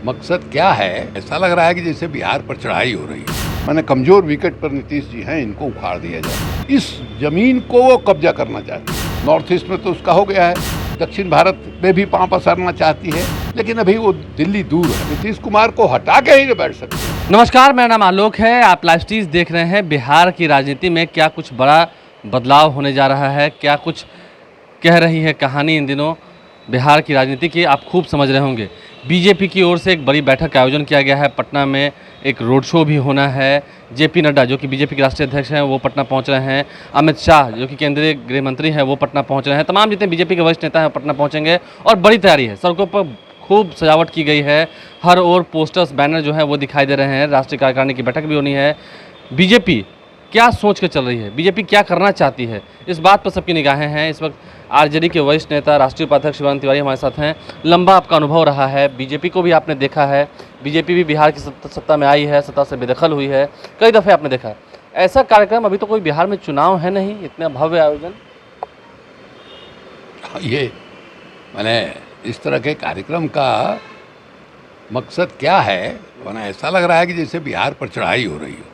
मकसद क्या है? ऐसा लग रहा है कि जैसे बिहार पर चढ़ाई हो रही है। मैंने कमजोर विकेट पर नीतीश जी हैं, इनको उखाड़ दिया जाए। इस जमीन को वो कब्जा करना चाहती है। नॉर्थ ईस्ट में तो उसका हो गया है, दक्षिण भारत में भी पांव पसारना चाहती है, लेकिन अभी वो दिल्ली दूर है। नीतीश कुमार को हटा के ही नहीं बैठ सकते। नमस्कार, मेरा नाम आलोक है। आप लाइव स्टीज देख रहे हैं। बिहार की राजनीति में क्या कुछ बड़ा बदलाव होने जा रहा है, क्या कुछ कह रही है कहानी इन दिनों बिहार की राजनीति की, आप खूब समझ रहे होंगे। बीजेपी की ओर से एक बड़ी बैठक का आयोजन किया गया है। पटना में एक रोड शो भी होना है। जेपी नड्डा जो कि बीजेपी के राष्ट्रीय अध्यक्ष हैं वो पटना पहुंच रहे हैं। अमित शाह जो कि केंद्रीय गृह मंत्री हैं वो पटना पहुंच रहे हैं। तमाम जितने बीजेपी के वरिष्ठ नेता हैं पटना पहुंचेंगे और बड़ी तैयारी है। सड़कों पर खूब सजावट की गई है। हर ओर पोस्टर्स बैनर जो हैं वो दिखाई दे रहे हैं। राष्ट्रीय कार्यकारिणी की बैठक भी होनी है। बीजेपी क्या सोच के चल रही है, बीजेपी क्या करना चाहती है, इस बात पर सबकी निगाहें हैं। इस वक्त आरजेडी के वरिष्ठ नेता राष्ट्रीय उपाध्यक्ष शिवानंद तिवारी हमारे साथ हैं। लंबा आपका अनुभव रहा है, बीजेपी को भी आपने देखा है। बीजेपी भी बिहार की सत्ता में आई है, सत्ता से बेदखल हुई है, कई दफ़े आपने देखा है। ऐसा कार्यक्रम अभी तो कोई बिहार में चुनाव है नहीं, इतना भव्य आयोजन। ये मैंने इस तरह के कार्यक्रम का मकसद क्या है? मैंने ऐसा लग रहा है कि जैसे बिहार पर चढ़ाई हो रही हो।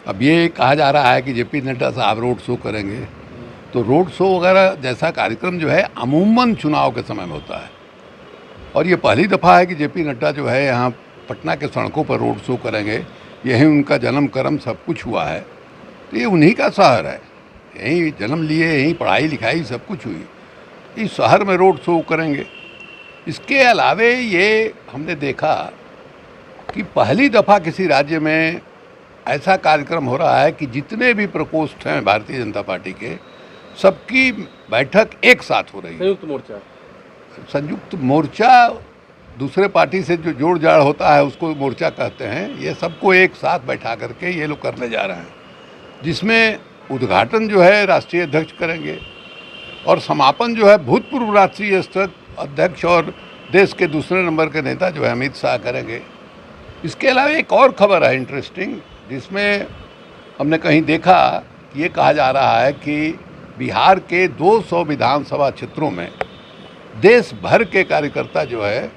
अब ये कहा जा रहा है कि जेपी नड्डा साहब रोड शो करेंगे, तो रोड शो वगैरह जैसा कार्यक्रम जो है अमूमन चुनाव के समय में होता है, और ये पहली दफ़ा है कि जेपी नड्डा जो है यहाँ पटना के सड़कों पर रोड शो करेंगे। यहीं उनका जन्म कर्म सब कुछ हुआ है, तो ये उन्हीं का शहर है, यहीं जन्म लिए, यहीं पढ़ाई लिखाई सब कुछ हुई। इस शहर में रोड शो करेंगे। इसके अलावे ये हमने देखा कि पहली दफ़ा किसी राज्य में ऐसा कार्यक्रम हो रहा है कि जितने भी प्रकोष्ठ हैं भारतीय जनता पार्टी के, सबकी बैठक एक साथ हो रही है। संयुक्त मोर्चा दूसरे पार्टी से जो जोड़ जाड़ होता है उसको मोर्चा कहते हैं। ये सबको एक साथ बैठा करके ये लोग करने जा रहे हैं, जिसमें उद्घाटन जो है राष्ट्रीय अध्यक्ष करेंगे और समापन जो है भूतपूर्व राष्ट्रीय स्तर अध्यक्ष और देश के दूसरे नंबर के नेता जो है अमित शाह करेंगे। इसके अलावा एक और खबर है इंटरेस्टिंग, जिसमें हमने कहीं देखा, ये कहा जा रहा है कि बिहार के 200 विधानसभा क्षेत्रों में देश भर के कार्यकर्ता जो है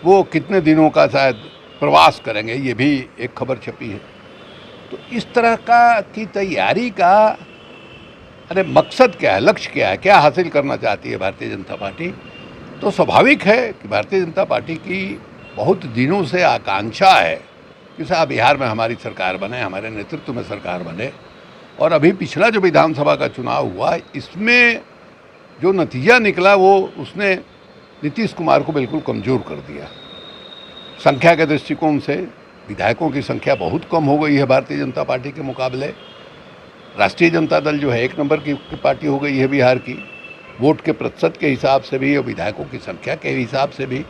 वो कितने दिनों का शायद प्रवास करेंगे, ये भी एक खबर छपी है। तो इस तरह का की तैयारी का मकसद क्या है, लक्ष्य क्या है, क्या हासिल करना चाहती है भारतीय जनता पार्टी? तो स्वाभाविक है कि भारतीय जनता पार्टी की बहुत दिनों से आकांक्षा है कि साहब बिहार में हमारी सरकार बने, हमारे नेतृत्व में सरकार बने। और अभी पिछला जो विधानसभा का चुनाव हुआ, इसमें जो नतीजा निकला वो उसने नीतीश कुमार को बिल्कुल कमज़ोर कर दिया। संख्या के दृष्टिकोण से विधायकों की संख्या बहुत कम हो गई है भारतीय जनता पार्टी के मुकाबले। राष्ट्रीय जनता दल जो है एक नंबर की पार्टी हो गई है बिहार की, वोट के प्रतिशत के हिसाब से भी और विधायकों की संख्या के हिसाब से भी।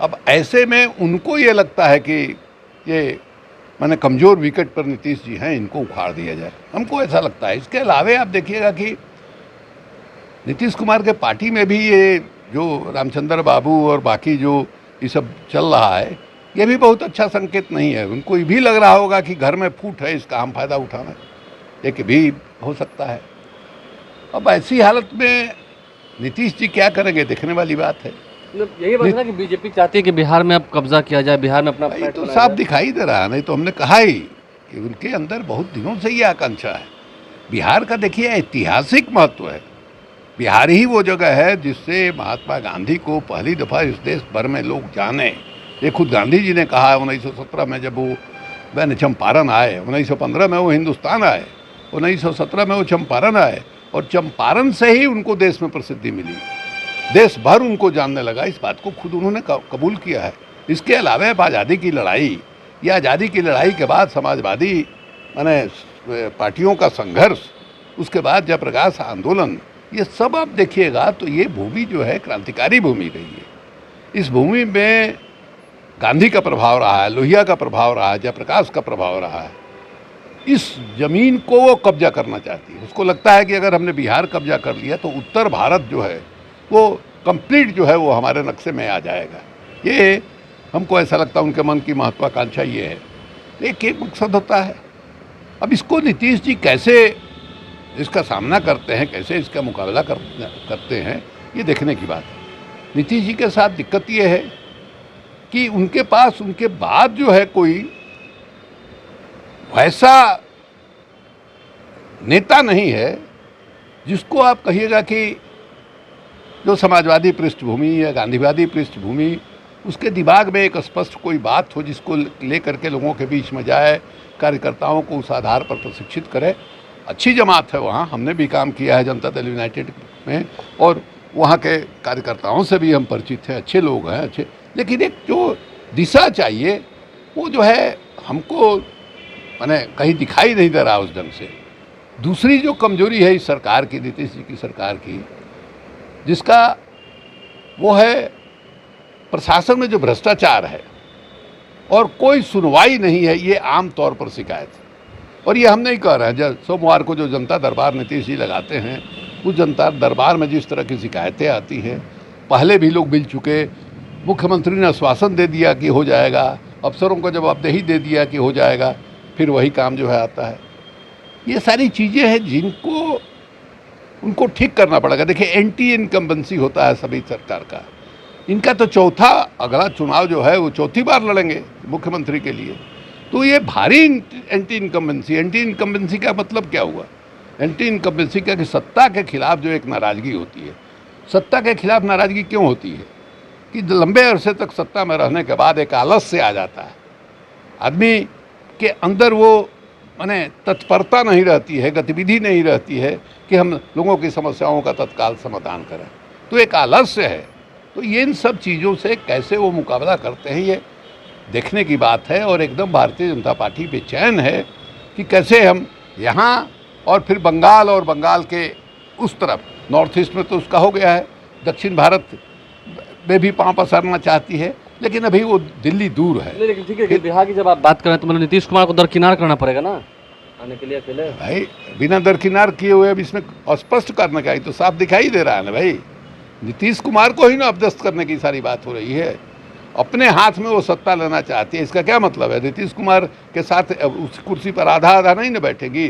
अब ऐसे में उनको ये लगता है कि ये मैंने कमज़ोर विकेट पर नीतीश जी हैं, इनको उखाड़ दिया जाए, हमको ऐसा लगता है। इसके अलावे आप देखिएगा कि नीतीश कुमार के पार्टी में भी ये जो रामचंद्र बाबू और बाकी जो ये सब चल रहा है, ये भी बहुत अच्छा संकेत नहीं है। उनको ये भी लग रहा होगा कि घर में फूट है, इसका हम फायदा उठाना, एक भी हो सकता है। अब ऐसी हालत में नीतीश जी क्या करेंगे, देखने वाली बात है। यही बात है ना कि बीजेपी चाहती है कि बिहार में अब कब्जा किया जाए, बिहार में अपना ये तो साफ दिखाई दे रहा है। नहीं तो हमने कहा ही कि उनके अंदर बहुत दिनों से ये आकांक्षा है। बिहार का देखिए ऐतिहासिक महत्व है। बिहार ही वो जगह है जिससे महात्मा गांधी को पहली दफ़ा इस देश भर में लोग जाने। ये खुद गांधी जी ने कहा 1917 में, जब वो चंपारण आए, 1915 में वो हिंदुस्तान आए, 1917 में वो चंपारण आए, और चंपारण से ही उनको देश में प्रसिद्धि मिली, देश भर उनको जानने लगा। इस बात को खुद उन्होंने कबूल किया है। इसके अलावा आज़ादी की लड़ाई, या आज़ादी की लड़ाई के बाद समाजवादी पार्टियों का संघर्ष, उसके बाद जयप्रकाश आंदोलन, ये सब आप देखिएगा तो ये भूमि जो है क्रांतिकारी भूमि रही है। इस भूमि में गांधी का प्रभाव रहा है, लोहिया का प्रभाव रहा है, जयप्रकाश का प्रभाव रहा है। इस जमीन को वो कब्जा करना चाहती है। उसको लगता है कि अगर हमने बिहार कब्जा कर लिया तो उत्तर भारत जो है वो कंप्लीट जो है वो हमारे नक्शे में आ जाएगा। ये हमको ऐसा लगता है उनके मन की महत्वाकांक्षा ये है। एक मकसद होता है। अब इसको नीतीश जी कैसे इसका सामना करते हैं, कैसे इसका मुकाबला करते हैं, ये देखने की बात है। नीतीश जी के साथ दिक्कत ये है कि उनके पास उनके बाद जो है कोई वैसा नेता नहीं है जिसको आप कहिएगा कि जो समाजवादी पृष्ठभूमि या गांधीवादी पृष्ठभूमि, उसके दिमाग में एक स्पष्ट कोई बात हो जिसको लेकर के लोगों के बीच में जाए, कार्यकर्ताओं को उस आधार पर प्रशिक्षित करे। अच्छी जमात है वहाँ, हमने भी काम किया है जनता दल यूनाइटेड में, और वहाँ के कार्यकर्ताओं से भी हम परिचित हैं, अच्छे लोग हैं, अच्छे। लेकिन एक जो दिशा चाहिए वो जो है हमको माने कहीं दिखाई नहीं दे रहा उस ढंग से। दूसरी जो कमजोरी है इस सरकार की, नीतीश जी की सरकार की, जिसका वो है प्रशासन में जो भ्रष्टाचार है और कोई सुनवाई नहीं है, ये आम तौर पर शिकायत है। और ये हम नहीं कह रहे हैं, जब सोमवार को जो जनता दरबार नीतीश जी लगाते हैं, उस जनता दरबार में जिस तरह की शिकायतें आती हैं, पहले भी लोग मिल चुके, मुख्यमंत्री ने आश्वासन दे दिया कि हो जाएगा, अफसरों को जवाबदेही दे दिया कि हो जाएगा, फिर वही काम जो है आता है। ये सारी चीज़ें हैं जिनको उनको ठीक करना पड़ेगा। देखिए, एंटी इनकम्बेंसी होता है सभी सरकार का, इनका तो चौथा अगला चुनाव जो है वो चौथी बार लड़ेंगे मुख्यमंत्री के लिए। तो ये भारी एंटी इनकम्बेंसी का मतलब क्या हुआ? एंटी इनकम्बेंसी का कि सत्ता के खिलाफ जो एक नाराज़गी होती है, सत्ता के खिलाफ नाराज़गी क्यों होती है कि लंबे अरसे तक सत्ता में रहने के बाद एक आलस्य आ जाता है, आदमी के अंदर वो माने तत्परता नहीं रहती है, गतिविधि नहीं रहती है कि हम लोगों की समस्याओं का तत्काल समाधान करें, तो एक आलस्य है। तो ये इन सब चीज़ों से कैसे वो मुकाबला करते हैं, ये देखने की बात है। और एकदम भारतीय जनता पार्टी बेचैन है कि कैसे हम यहाँ और फिर बंगाल, और बंगाल के उस तरफ नॉर्थ ईस्ट में तो उसका हो गया है, दक्षिण भारत में भी पाँव पसारना चाहती है, लेकिन अभी वो दिल्ली दूर है। लेकिन ठीक है कि बिहार की जब आप बात करें तो मतलब नीतीश कुमार को दरकिनार करना पड़ेगा ना आने के लिए अकेले। भाई बिना दरकिनार किए हुए अब इसमें स्पष्ट करने का ही तो साफ दिखाई दे रहा है ना भाई। नीतीश कुमार को ही ना अपदस्त करने की सारी बात हो रही है, अपने हाथ में वो सत्ता लेना चाहती है। इसका क्या मतलब है? नीतीश कुमार के साथ उस कुर्सी पर आधा आधा नहीं ना बैठेगी,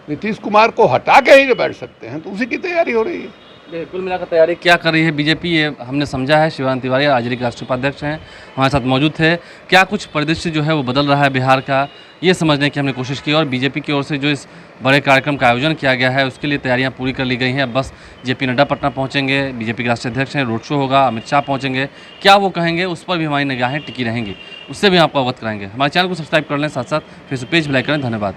नीतीश कुमार को हटा के ही ना बैठ सकते हैं, तो उसी की तैयारी हो रही है। देखिए, कुल मिलाकर तैयारी क्या कर रही है बीजेपी, ये हमने समझा है। शिवानंद तिवारी आरजेडी के राष्ट्रीय उपाध्यक्ष हैं, हमारे साथ मौजूद थे। क्या कुछ परिदृश्य जो है वो बदल रहा है बिहार का, ये समझने की हमने कोशिश की। और बीजेपी की ओर से जो इस बड़े कार्यक्रम का आयोजन किया गया है उसके लिए तैयारियां पूरी कर ली गई हैं। अब बस जेपी नड्डा पटना पहुंचेंगे, बीजेपी के राष्ट्रीय अध्यक्ष हैं, रोड शो होगा, अमित शाह पहुंचेंगे, क्या वो कहेंगे उस पर भी हमारी निगाहें टिकी रहेंगी, उससे भी आपको अवगत कराएंगे। हमारे चैनल को सब्सक्राइब कर लें, साथ साथ फेसबुक पेज भी लाइक करें। धन्यवाद।